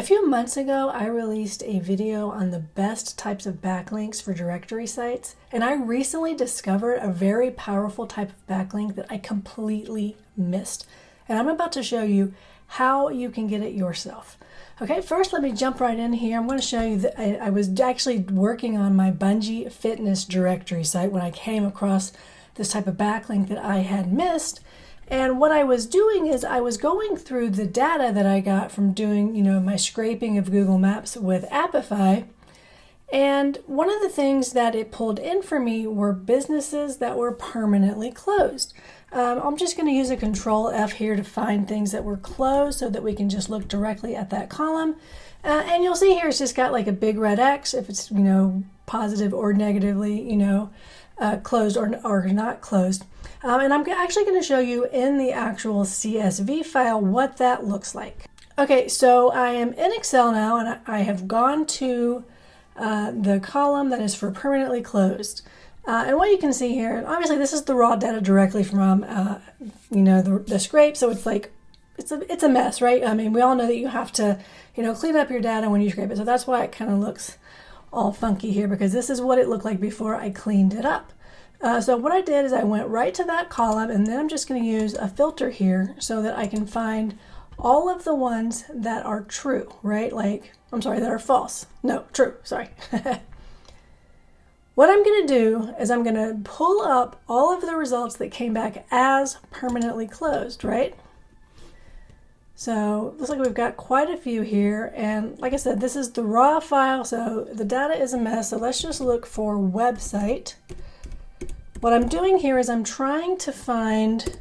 A few months ago, I released a video on the best types of backlinks for directory sites, and I recently discovered a very powerful type of backlink that I completely missed. And I'm about to show you how you can get it yourself. Okay, first let me jump right in here. I'm going to show you that I was actually working on my Bungee Fitness directory site when I came across this type of backlink that I had missed. And what I was doing is I was going through the data that I got from doing, my scraping of Google Maps with Apify. And one of the things that it pulled in for me were businesses that were permanently closed. I'm just going to use a Control F here to find things that were closed so that we can just look directly at that column. And you'll see here it's just got like a big red X if it's, positive or negatively, closed or not closed. And I'm actually going to show you in the actual CSV file what that looks like. Okay, so I am in Excel now, and I have gone to the column that is for permanently closed. And what you can see here, obviously this is the raw data directly from, the scrape, so it's like, it's a mess, right? I mean, we all know that you have to, clean up your data when you scrape it. So that's why it kind of looks all funky here, because this is what it looked like before I cleaned it up. So what I did is I went right to that column, and then I'm just going to use a filter here so that I can find all of the ones that are true, right? That are false. No, true, sorry. What I'm going to do is I'm going to pull up all of the results that came back as permanently closed, right? So looks like we've got quite a few here, and like I said, this is the raw file, so the data is a mess. So let's just look for website. What I'm doing here is I'm trying to find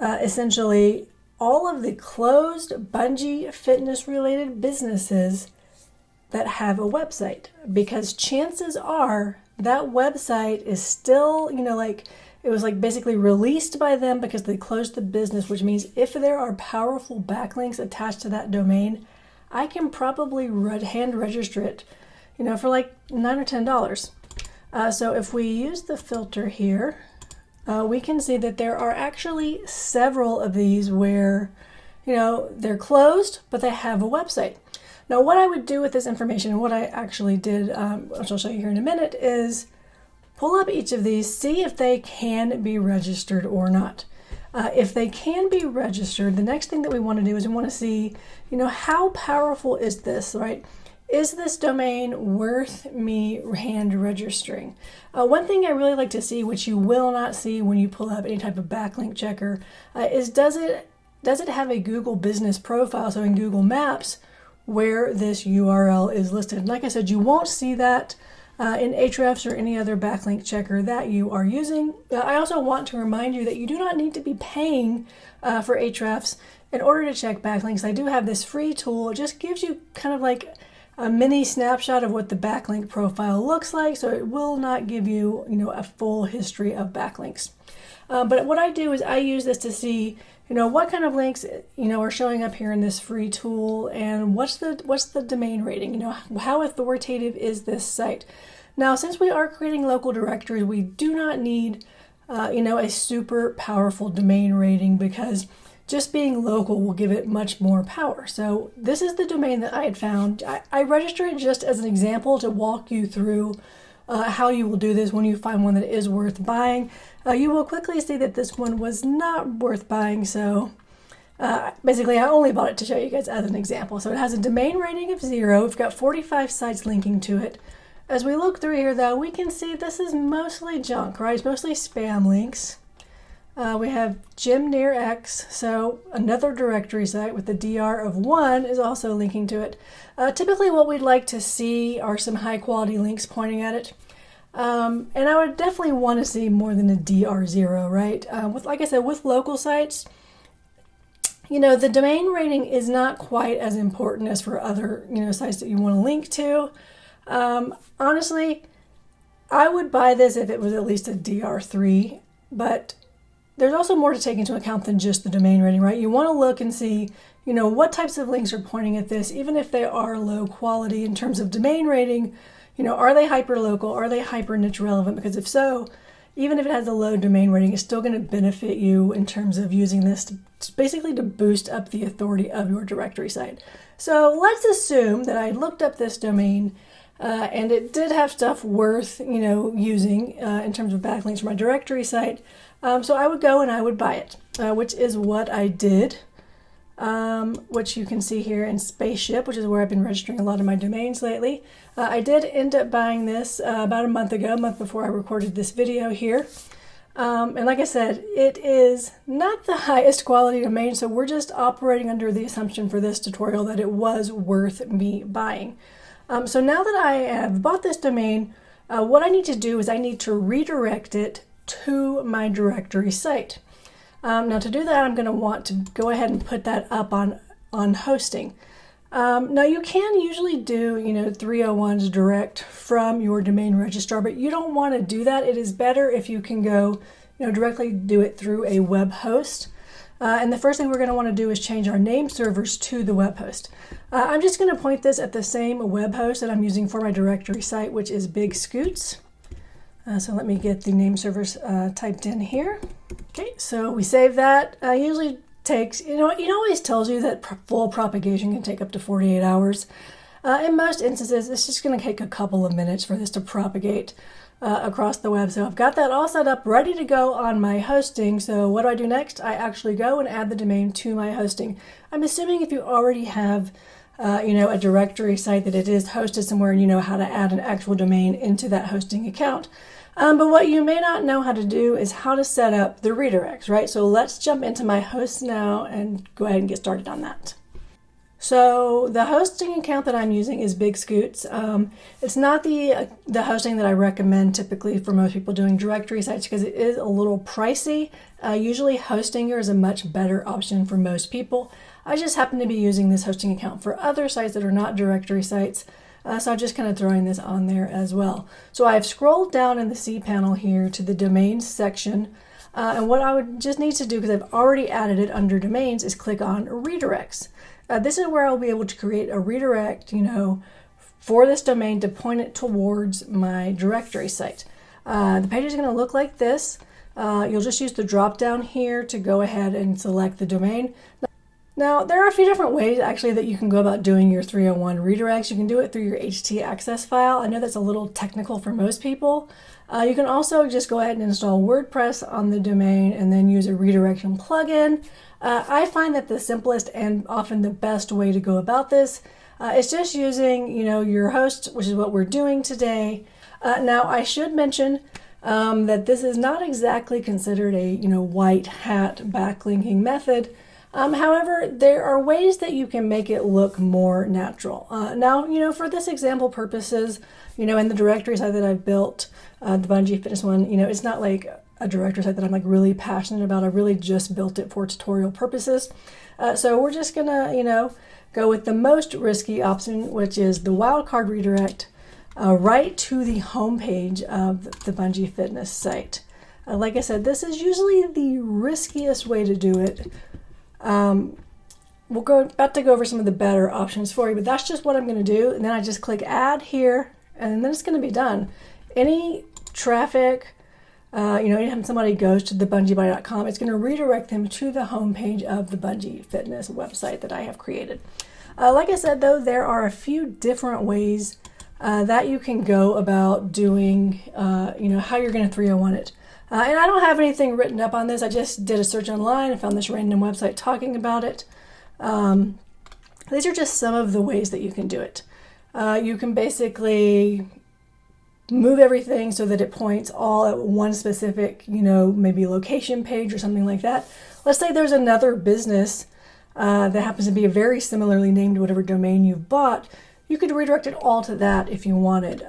essentially all of the closed Bungee Fitness related businesses that have a website, because chances are that website is still, it was basically released by them because they closed the business, which means if there are powerful backlinks attached to that domain, I can probably hand register it, for like $9 or $10. So if we use the filter here, we can see that there are actually several of these where, they're closed, but they have a website. Now, what I would do with this information, and what I actually did, which I'll show you here in a minute, is pull up each of these, see if they can be registered or not. If they can be registered, the next thing that we want to do is we want to see, how powerful is this, right? Is this domain worth me hand registering? One thing I really like to see, which you will not see when you pull up any type of backlink checker, is does it have a Google business profile, so in Google Maps, where this URL is listed. And like I said, you won't see that in Ahrefs or any other backlink checker that you are using. I also want to remind you that you do not need to be paying for Ahrefs in order to check backlinks. I do have this free tool. It just gives you kind of like a mini snapshot of what the backlink profile looks like, so it will not give you, a full history of backlinks. But what I do is I use this to see, what kind of links, are showing up here in this free tool, and what's the domain rating, how authoritative is this site. Now, since we are creating local directories, we do not need, a super powerful domain rating, because just being local will give it much more power. So this is the domain that I had found. I register it just as an example to walk you through how you will do this when you find one that is worth buying. You will quickly see that this one was not worth buying, so basically I only bought it to show you guys as an example. So it has a domain rating of 0. We've got 45 sites linking to it. As we look through here, though, we can see this is mostly junk, right? It's mostly spam links. We have Gym near X, so another directory site with the DR of 1 is also linking to it. Typically what we'd like to see are some high quality links pointing at it. And I would definitely want to see more than a DR0, right? Like I said, with local sites, the domain rating is not quite as important as for other, sites that you want to link to. Honestly, I would buy this if it was at least a DR3, but there's also more to take into account than just the domain rating, right? You want to look and see, what types of links are pointing at this, even if they are low quality in terms of domain rating. Are they hyper local? Are they hyper niche relevant? Because if so, even if it has a low domain rating, it's still going to benefit you in terms of using this basically to boost up the authority of your directory site. So let's assume that I looked up this domain and it did have stuff worth, using in terms of backlinks for my directory site. So I would go and I would buy it, which is what I did. Which you can see here in Spaceship, which is where I've been registering a lot of my domains lately. I did end up buying this about a month before I recorded this video here. And like I said, it is not the highest quality domain, so we're just operating under the assumption for this tutorial that it was worth me buying. So now that I have bought this domain, what I need to do is I need to redirect it to my directory site. Now to do that, I'm going to want to go ahead and put that up on hosting. Now you can usually do 301s direct from your domain registrar, but you don't want to do that. It is better if you can go directly do it through a web host. And the first thing we're going to want to do is change our name servers to the web host. I'm just going to point this at the same web host that I'm using for my directory site, which is Big Scoots. So let me get the name servers typed in here. Okay, so we save that. Usually takes, it always tells you that full propagation can take up to 48 hours. In most instances, it's just going to take a couple of minutes for this to propagate across the web. So I've got that all set up, ready to go on my hosting. So what do I do next? I actually go and add the domain to my hosting. I'm assuming if you already have a directory site that it is hosted somewhere and you know how to add an actual domain into that hosting account. But what you may not know how to do is how to set up the redirects, right? So let's jump into my host now and go ahead and get started on that. So the hosting account that I'm using is Big Scoots. It's not the hosting that I recommend typically for most people doing directory sites because it is a little pricey. Usually Hostinger is a much better option for most people. I just happen to be using this hosting account for other sites that are not directory sites. So I'm just kind of throwing this on there as well. So I've scrolled down in the cPanel here to the domains section. And what I would just need to do, because I've already added it under domains, is click on redirects. This is where I'll be able to create a redirect, for this domain to point it towards my directory site. The page is going to look like this. You'll just use the drop down here to go ahead and select the domain. Now, there are a few different ways actually that you can go about doing your 301 redirects. You can do it through your HT access file. I know that's a little technical for most people. You can also just go ahead and install WordPress on the domain and then use a redirection plugin. I find that the simplest and often the best way to go about this is just using, your host, which is what we're doing today. Now, I should mention that this is not exactly considered a, white hat backlinking method. However, there are ways that you can make it look more natural. Now, for this example purposes, in the directory site that I've built, the Bungee Fitness one, it's not like a directory site that I'm like really passionate about. I really just built it for tutorial purposes. So we're just gonna, go with the most risky option, which is the wildcard redirect right to the homepage of the Bungee Fitness site. Like I said, this is usually the riskiest way to do it. We're about to go over some of the better options for you, but that's just what I'm going to do. And then I just click add here, and then it's going to be done. Any traffic, anytime somebody goes to the bungeebody.com, it's going to redirect them to the homepage of the Bungee Fitness website that I have created. Like I said, though, there are a few different ways that you can go about doing, how you're going to 301 it. And I don't have anything written up on this. I just did a search online and found this random website talking about it. These are just some of the ways that you can do it. You can basically move everything so that it points all at one specific, maybe location page or something like that. Let's say there's another business that happens to be a very similarly named whatever domain you've bought. You could redirect it all to that if you wanted.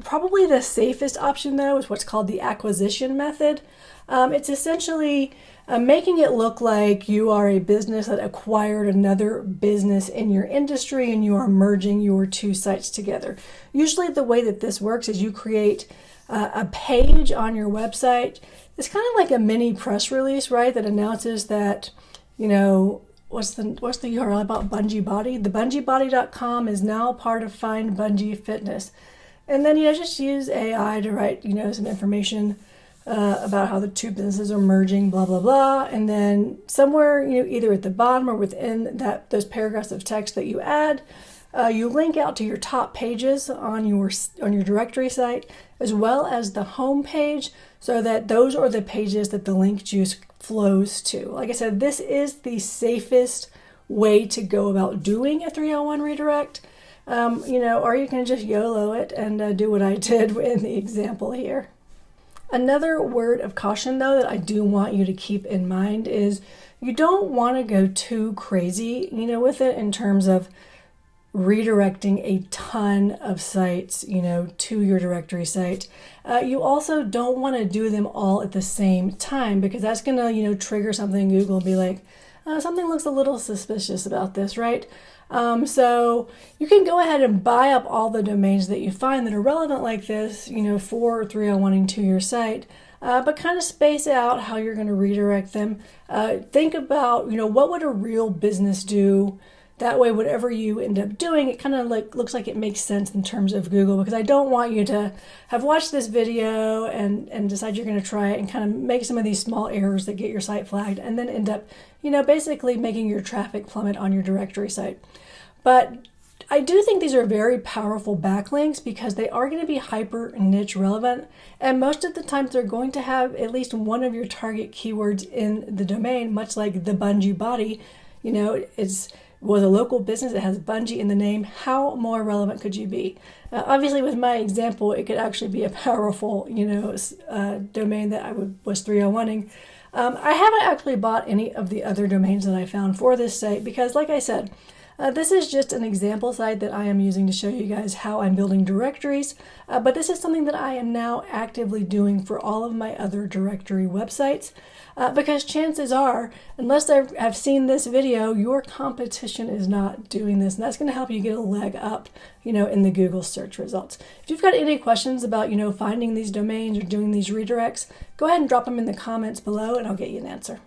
Probably the safest option, though, is what's called the acquisition method. It's essentially making it look like you are a business that acquired another business in your industry and you are merging your two sites together. Usually the way that this works is you create a page on your website. It's kind of like a mini press release, right, that announces that, what's the URL about Bungee Body? The bungeebody.com is now part of Find Bungee Fitness. And then, just use AI to write, some information about how the two businesses are merging, blah, blah, blah. And then somewhere, either at the bottom or within those paragraphs of text that you add, you link out to your top pages on your directory site, as well as the home page, so that those are the pages that the link juice flows to. Like I said, this is the safest way to go about doing a 301 redirect. Or you can just YOLO it and do what I did in the example here. Another word of caution, though, that I do want you to keep in mind is you don't want to go too crazy, with it in terms of redirecting a ton of sites, to your directory site. You also don't want to do them all at the same time, because that's going to, trigger something in Google and be like, something looks a little suspicious about this, right? So you can go ahead and buy up all the domains that you find that are relevant like this, for 301ing to your site, but kind of space out how you're going to redirect them. Think about, what would a real business do? That way, whatever you end up doing, it kind of looks like it makes sense in terms of Google, because I don't want you to have watched this video and decide you're going to try it and kind of make some of these small errors that get your site flagged and then end up, basically making your traffic plummet on your directory site. But I do think these are very powerful backlinks because they are going to be hyper niche relevant, and most of the time they're going to have at least one of your target keywords in the domain, much like the bungee body. Was a local business, it has bungee in the name. How more relevant could you be? Obviously, with my example, it could actually be a powerful, domain that I was 301ing. I haven't actually bought any of the other domains that I found for this site because, like I said, this is just an example site that I am using to show you guys how I'm building directories, but this is something that I am now actively doing for all of my other directory websites, because chances are, unless I've seen this video, your competition is not doing this, and that's going to help you get a leg up, in the Google search results. If you've got any questions about, finding these domains or doing these redirects, go ahead and drop them in the comments below, and I'll get you an answer.